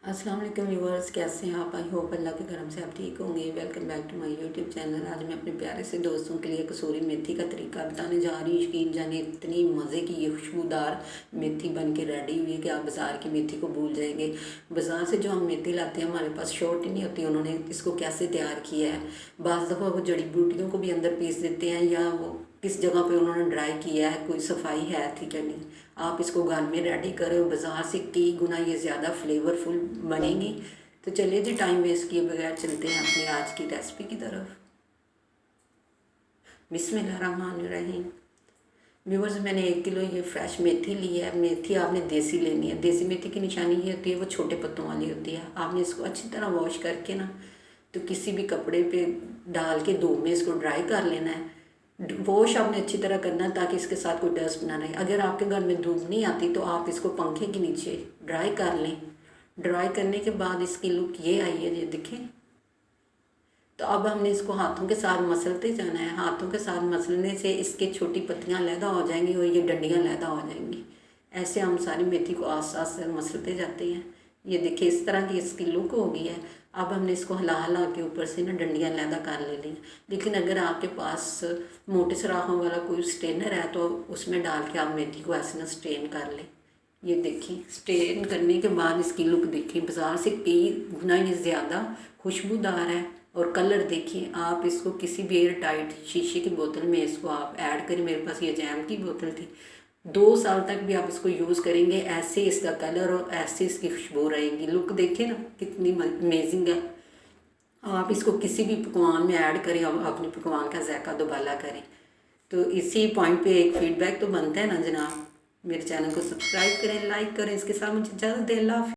अस्सलाम वालेकुम व्यूअर्स, कैसे हैं आप? आई होप अल्लाह के करम से आप ठीक होंगे। Welcome back to my YouTube channel. आज मैं अपने प्यारे से दोस्तों के लिए कसूरी मेथी का तरीका बताने जा रही हूँ। यकीन जाने इतनी मज़े की ये खुशबूदार मेथी बन के रेडी हुई है कि आप बाज़ार की मेथी को भूल जाएंगे। बाज़ार से जो हम मेथी लाते हैं हमारे पास श्योरिटी नहीं होती उन्होंने इसको कैसे तैयार किया है। बाज़ दफ़ा वो जड़ी बूटियों को भी अंदर पीस देते हैं या वो किस जगह पे उन्होंने ड्राई किया है, कोई सफाई है ठीक है नहीं। आप इसको घर में रेडी करें, बाज़ार से कई गुना ये ज़्यादा फ्लेवरफुल बनेगी। तो चलिए जी, टाइम वेस्ट किए बगैर चलते हैं अपनी आज की रेसिपी की तरफ। बिस्मिल्लाहिर्रहमानिर्रहीम। व्यूवर्स, मैंने 1 किलो ये फ्रेश मेथी ली है। मेथी आपने देसी लेनी है। देसी मेथी की निशानी ये होती है वो छोटे पत्तों वाली होती है। आपने इसको अच्छी तरह वॉश करके ना तो किसी भी कपड़े पे डाल के धूप में इसको ड्राई कर लेना है। वॉश आपने अच्छी तरह करना है ताकि इसके साथ कोई डस्ट ना रहे। अगर आपके घर में धूप नहीं आती तो आप इसको पंखे के नीचे ड्राई कर लें। ड्राई करने के बाद इसकी लुक ये आई है, ये देखें। तो अब हमने इसको हाथों के साथ मसलते जाना है। हाथों के साथ मसलने से इसके छोटी पत्तियां अलहदा हो जाएंगी और ये डंडियां अलहदा हो जाएंगी। ऐसे हम सारी मेथी को आस्ते आस्ते मसलते जाते हैं। ये देखिए इस तरह की इसकी लुक हो गई है। अब हमने इसको हिला हिला के ऊपर से ना डंडियाँ अलहदा कर ले ली। लेकिन अगर आपके पास मोटे सुराखों वाला कोई स्ट्रेनर है तो उसमें डाल के आप मेथी को ऐसे ना स्ट्रेन कर लें। ये देखिए स्ट्रेन करने के बाद इसकी लुक देखिए बाज़ार से कई गुना ये ज़्यादा खुशबूदार है। और कलर देखिए, आप इसको किसी भी एयर टाइट शीशे की बोतल में इसको आप ऐड करें। मेरे पास ये जैम की बोतल थी। 2 साल तक भी आप इसको यूज़ करेंगे, ऐसे इसका कलर और ऐसे इसकी खुशबू रहेगी। लुक देखिए ना कितनी अमेजिंग है। आप इसको किसी भी पकवान में ऐड करें और अपने पकवान का जायका दोबाला करें। तो इसी पॉइंट पे एक फीडबैक तो बनता है ना जनाब। मेरे चैनल को सब्सक्राइब करें, लाइक करें। इसके साथ मुझे इजाज़त दें। अल्लाह हाफ़िज़।